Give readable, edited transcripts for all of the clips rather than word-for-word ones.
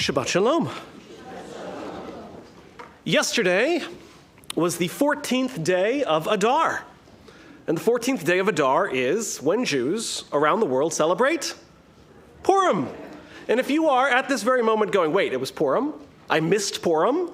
Shabbat Shalom. Yesterday was the 14th day of Adar. And the 14th day of Adar is when Jews around the world celebrate Purim. And if you are at this very moment going, wait, it was Purim? I missed Purim?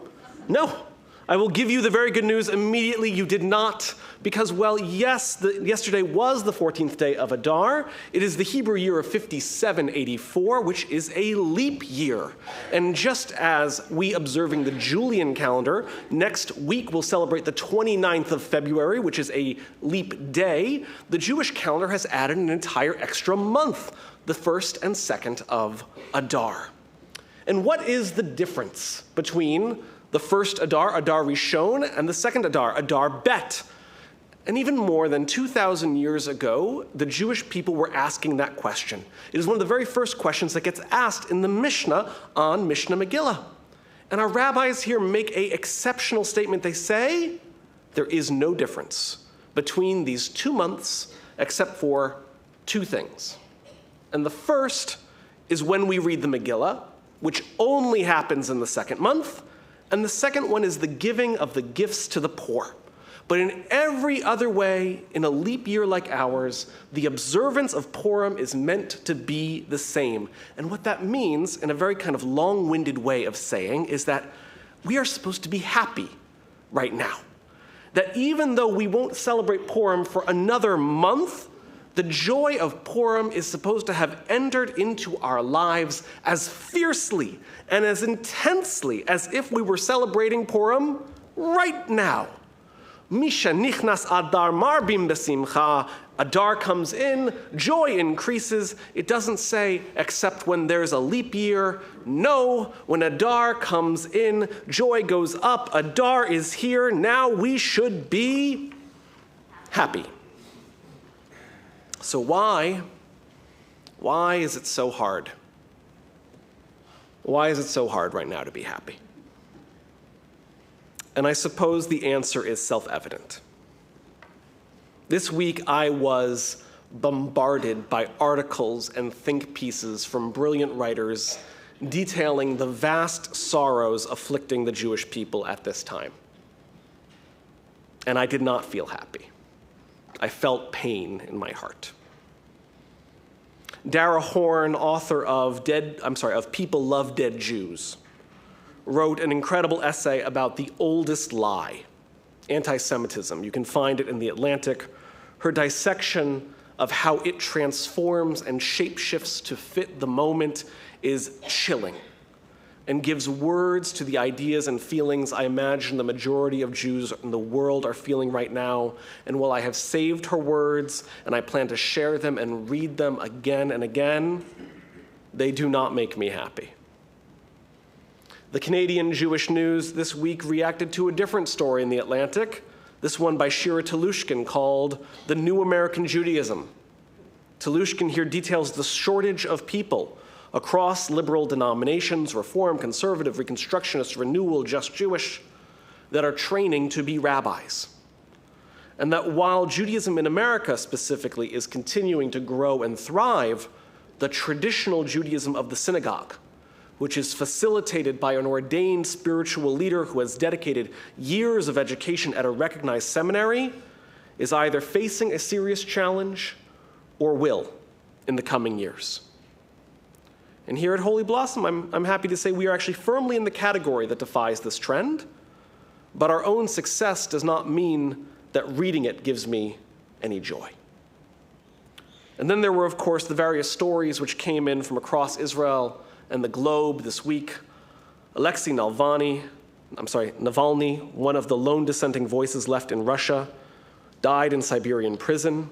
No. I will give you the very good news immediately. You did not. Because, well, yes, yesterday was the 14th day of Adar. It is the Hebrew year of 5784, which is a leap year. And just as we observing the Julian calendar, next week we'll celebrate the 29th of February, which is a leap day, the Jewish calendar has added an entire extra month, the 1st and 2nd of Adar. And what is the difference between the first Adar, Adar Rishon, and the second Adar, Adar Bet? And even more than 2,000 years ago, the Jewish people were asking that question. It is one of the very first questions that gets asked in the Mishnah on Mishnah Megillah. And our rabbis here make an exceptional statement. They say there is no difference between these 2 months except for two things. And the first is when we read the Megillah, which only happens in the second month. And the second one is the giving of the gifts to the poor. But in every other way, in a leap year like ours, the observance of Purim is meant to be the same. And what that means, in a very kind of long-winded way of saying, is that we are supposed to be happy right now. That even though we won't celebrate Purim for another month, the joy of Purim is supposed to have entered into our lives as fiercely and as intensely as if we were celebrating Purim right now. Misha nichnas Adar marbim besimcha. Adar comes in, joy increases. It doesn't say, except when there's a leap year. No, when Adar comes in, joy goes up. Adar is here. Now we should be happy. So why is it so hard? Why is it so hard right now to be happy? And I suppose the answer is self-evident. This week I was bombarded by articles and think pieces from brilliant writers detailing the vast sorrows afflicting the Jewish people at this time. And I did not feel happy. I felt pain in my heart. Dara Horn, author of People Love Dead Jews, wrote an incredible essay about the oldest lie, anti-Semitism. You can find it in The Atlantic. Her dissection of how it transforms and shapeshifts to fit the moment is chilling and gives words to the ideas and feelings I imagine the majority of Jews in the world are feeling right now. And while I have saved her words and I plan to share them and read them again and again, they do not make me happy. The Canadian Jewish News this week reacted to a different story in The Atlantic, this one by Shira Telushkin, called The New American Judaism. Telushkin here details the shortage of people across liberal denominations, Reform, Conservative, Reconstructionist, Renewal, Just Jewish, that are training to be rabbis. And that while Judaism in America specifically is continuing to grow and thrive, the traditional Judaism of the synagogue, which is facilitated by an ordained spiritual leader who has dedicated years of education at a recognized seminary, is either facing a serious challenge or will in the coming years. And here at Holy Blossom, I'm happy to say we are actually firmly in the category that defies this trend, but our own success does not mean that reading it gives me any joy. And then there were, of course, the various stories which came in from across Israel and the globe this week. Alexei Navalny, one of the lone dissenting voices left in Russia, died in Siberian prison,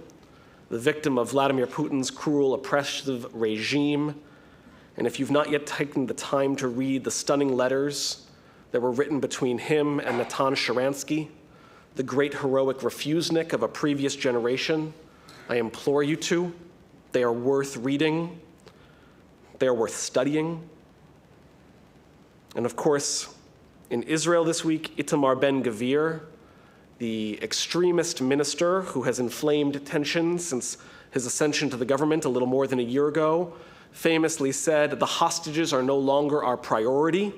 the victim of Vladimir Putin's cruel, oppressive regime. And if you've not yet taken the time to read the stunning letters that were written between him and Natan Sharansky, the great heroic refusenik of a previous generation, I implore you to. They are worth reading. They are worth studying. And of course, in Israel this week, Itamar Ben-Gvir, the extremist minister who has inflamed tensions since his ascension to the government a little more than a year ago, famously said, the hostages are no longer our priority.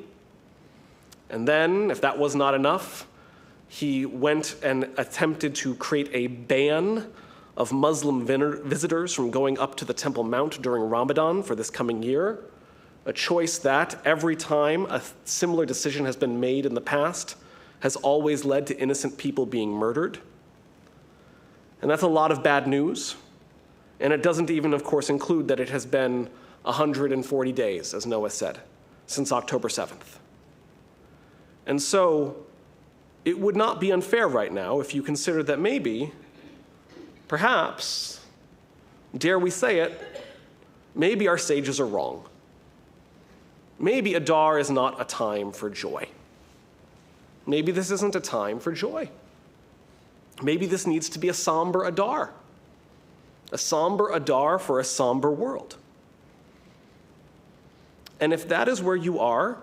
And then, if that was not enough, he went and attempted to create a ban of Muslim visitors from going up to the Temple Mount during Ramadan for this coming year, a choice that every time a similar decision has been made in the past has always led to innocent people being murdered. And that's a lot of bad news. And it doesn't even, of course, include that it has been 140 days, as Noah said, since October 7th. And so it would not be unfair right now if you consider that maybe, perhaps, dare we say it, maybe our sages are wrong. Maybe Adar is not a time for joy. Maybe this isn't a time for joy. Maybe this needs to be a somber Adar for a somber world. And if that is where you are,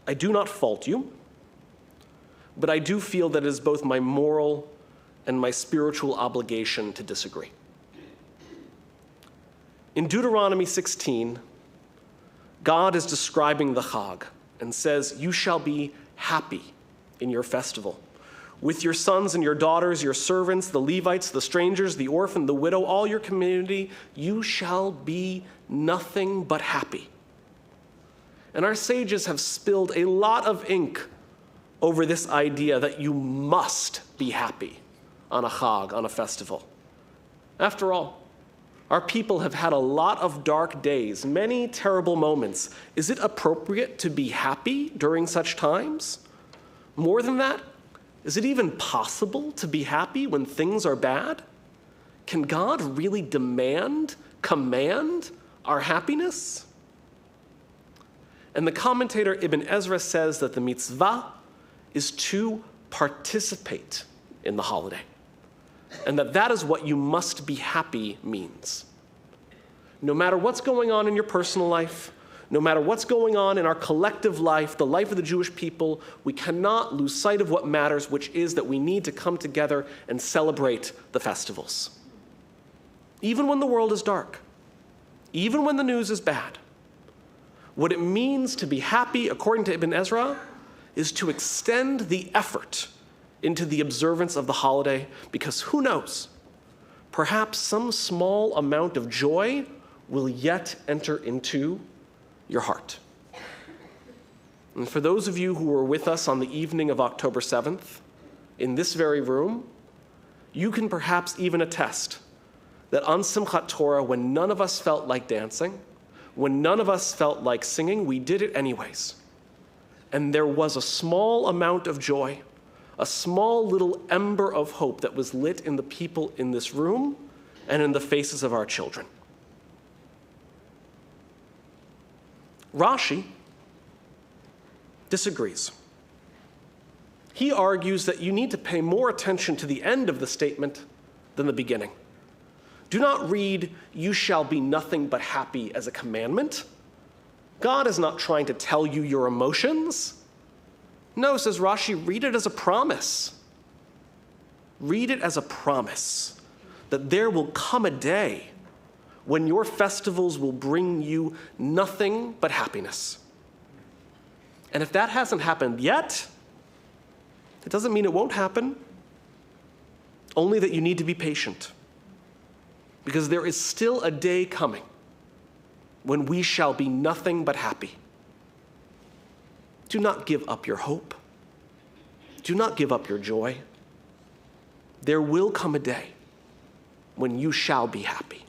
I do not fault you, but I do feel that it is both my moral and my spiritual obligation to disagree. In Deuteronomy 16, God is describing the Chag and says, "You shall be happy in your festival. With your sons and your daughters, your servants, the Levites, the strangers, the orphan, the widow, all your community, you shall be nothing but happy." And our sages have spilled a lot of ink over this idea that you must be happy on a Chag, on a festival. After all, our people have had a lot of dark days, many terrible moments. Is it appropriate to be happy during such times? More than that, is it even possible to be happy when things are bad? Can God really command our happiness? And the commentator Ibn Ezra says that the mitzvah is to participate in the holiday, and that is what you must be happy means. No matter what's going on in your personal life, no matter what's going on in our collective life, the life of the Jewish people, we cannot lose sight of what matters, which is that we need to come together and celebrate the festivals. Even when the world is dark, even when the news is bad, what it means to be happy, according to Ibn Ezra, is to extend the effort into the observance of the holiday, because who knows, perhaps some small amount of joy will yet enter into your heart. And for those of you who were with us on the evening of October 7th, in this very room, you can perhaps even attest that on Simchat Torah, when none of us felt like dancing, when none of us felt like singing, we did it anyways. And there was a small amount of joy, a small little ember of hope that was lit in the people in this room and in the faces of our children. Rashi disagrees. He argues that you need to pay more attention to the end of the statement than the beginning. Do not read, "You shall be nothing but happy" as a commandment. God is not trying to tell you your emotions. No, says Rashi, read it as a promise. Read it as a promise that there will come a day when your festivals will bring you nothing but happiness. And if that hasn't happened yet, it doesn't mean it won't happen, only that you need to be patient. Because there is still a day coming when we shall be nothing but happy. Do not give up your hope. Do not give up your joy. There will come a day when you shall be happy.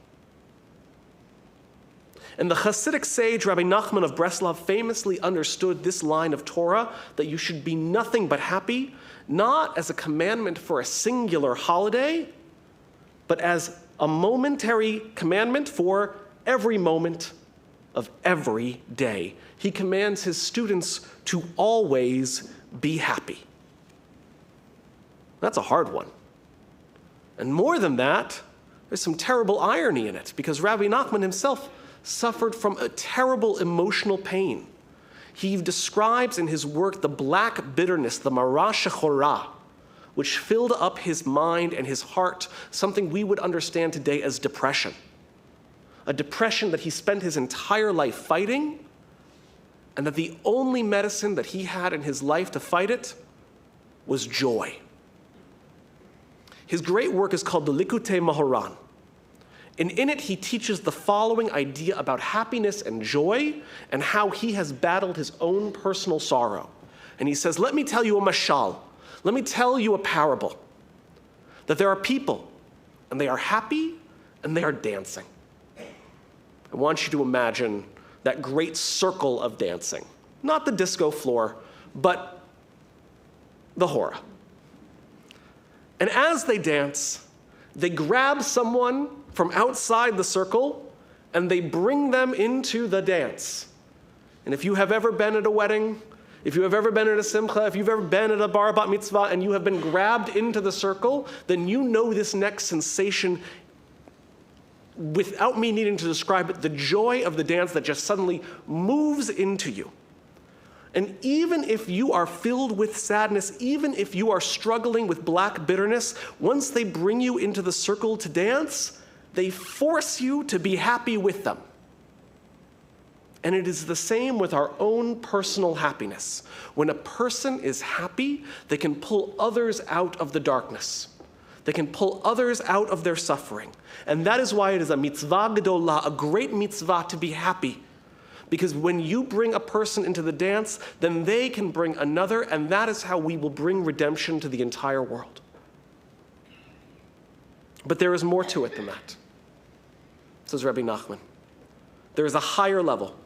And the Hasidic sage Rabbi Nachman of Breslov famously understood this line of Torah, that you should be nothing but happy, not as a commandment for a singular holiday, but as a momentary commandment for every moment of every day. He commands his students to always be happy. That's a hard one. And more than that, there's some terrible irony in it, because Rabbi Nachman himself suffered from a terrible emotional pain. He describes in his work the black bitterness, the mara shechora, which filled up his mind and his heart, something we would understand today as depression. a depression that he spent his entire life fighting, and that the only medicine that he had in his life to fight it was joy. His great work is called the Likutei Moharan. And in it, he teaches the following idea about happiness and joy and how he has battled his own personal sorrow. And he says, let me tell you a mashal. Let me tell you a parable. That there are people, and they are happy, and they are dancing. I want you to imagine that great circle of dancing. Not the disco floor, but the hora. And as they dance, they grab someone from outside the circle, and they bring them into the dance. And if you have ever been at a wedding, if you have ever been at a simcha, if you've ever been at a bar bat mitzvah, and you have been grabbed into the circle, then you know this next sensation without me needing to describe it, the joy of the dance that just suddenly moves into you. And even if you are filled with sadness, even if you are struggling with black bitterness, once they bring you into the circle to dance, they force you to be happy with them. And it is the same with our own personal happiness. When a person is happy, they can pull others out of the darkness. They can pull others out of their suffering. And that is why it is a mitzvah gedolah, a great mitzvah to be happy. Because when you bring a person into the dance, then they can bring another, and that is how we will bring redemption to the entire world. But there is more to it than that, says Rabbi Nachman. There is a higher level.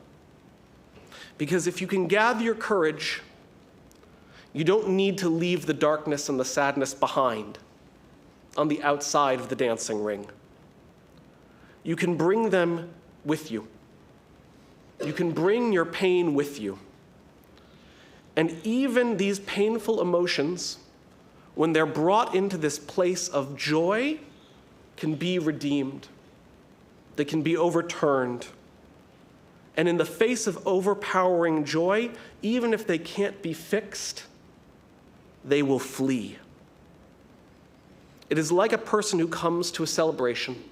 Because if you can gather your courage, you don't need to leave the darkness and the sadness behind on the outside of the dancing ring. You can bring them with you. You can bring your pain with you. And even these painful emotions, when they're brought into this place of joy, can be redeemed. They can be overturned. And in the face of overpowering joy, even if they can't be fixed, they will flee. It is like a person who comes to a celebration.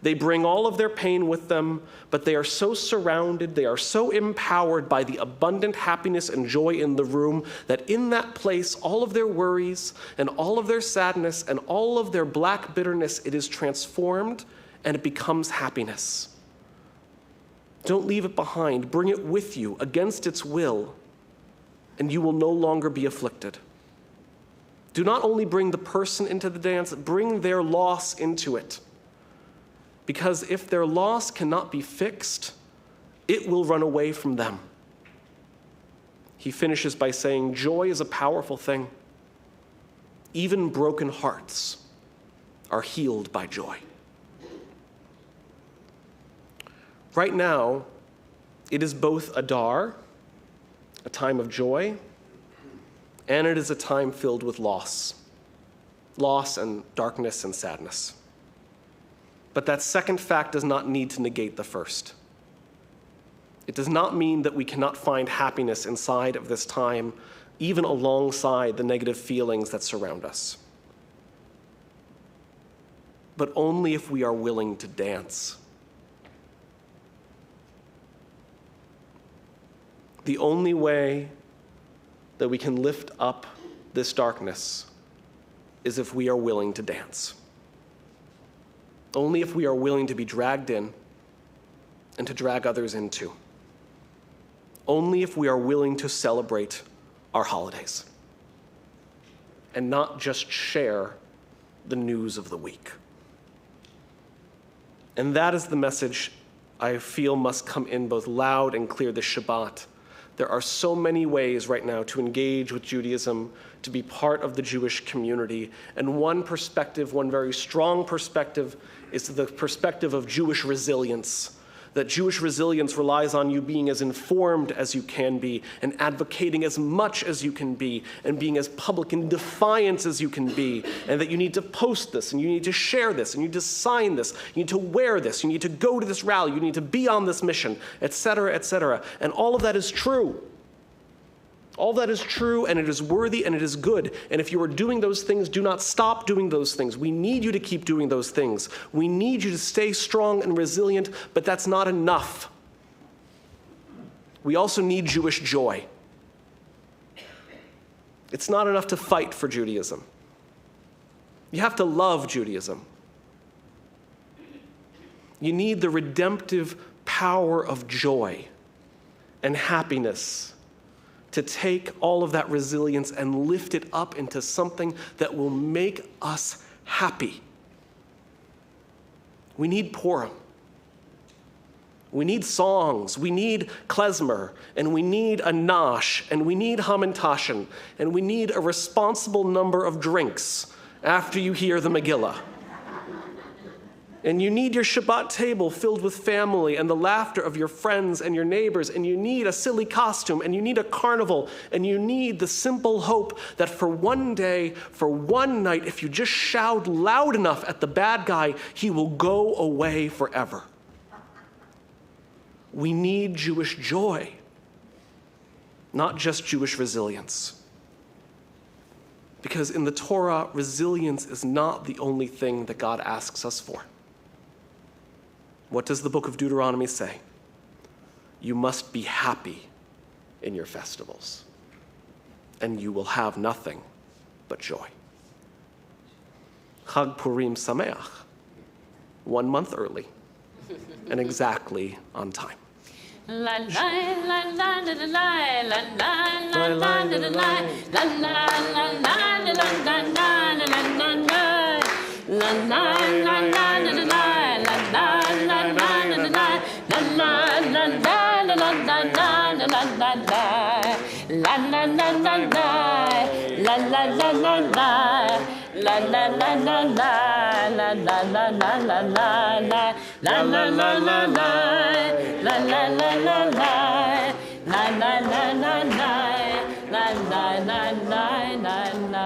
They bring all of their pain with them, but they are so surrounded, they are so empowered by the abundant happiness and joy in the room that in that place, all of their worries and all of their sadness and all of their black bitterness, it is transformed and it becomes happiness. Don't leave it behind. Bring it with you against its will, and you will no longer be afflicted. Do not only bring the person into the dance, bring their loss into it. Because if their loss cannot be fixed, it will run away from them. He finishes by saying, joy is a powerful thing. Even broken hearts are healed by joy. Right now, it is both Adar, a time of joy, and it is a time filled with loss and darkness and sadness. But that second fact does not need to negate the first. It does not mean that we cannot find happiness inside of this time, even alongside the negative feelings that surround us. But only if we are willing to dance. The only way that we can lift up this darkness is if we are willing to dance. Only if we are willing to be dragged in and to drag others into. Only if we are willing to celebrate our holidays and not just share the news of the week. And that is the message I feel must come in both loud and clear this Shabbat. There are so many ways right now to engage with Judaism, to be part of the Jewish community. And one perspective, one very strong perspective, is the perspective of Jewish resilience. That Jewish resilience relies on you being as informed as you can be and advocating as much as you can be and being as public in defiance as you can be, and that you need to post this and you need to share this and you need to sign this, you need to wear this, you need to go to this rally, you need to be on this mission, etc., etc. And all of that is true. All that is true, and it is worthy, and it is good. And if you are doing those things, do not stop doing those things. We need you to keep doing those things. We need you to stay strong and resilient, but that's not enough. We also need Jewish joy. It's not enough to fight for Judaism. You have to love Judaism. You need the redemptive power of joy and happiness to take all of that resilience and lift it up into something that will make us happy. We need Purim. We need songs, we need klezmer, and we need a nosh, and we need hamantashen, and we need a responsible number of drinks after you hear the Megillah. And you need your Shabbat table filled with family and the laughter of your friends and your neighbors, and you need a silly costume, and you need a carnival, and you need the simple hope that for one day, for one night, if you just shout loud enough at the bad guy, he will go away forever. We need Jewish joy, not just Jewish resilience. Because in the Torah, resilience is not the only thing that God asks us for. What does the book of Deuteronomy say? You must be happy in your festivals, and you will have nothing but joy. Chag Purim Sameach, 1 month early, and exactly on time. La la la la la la la la la la la la la la la la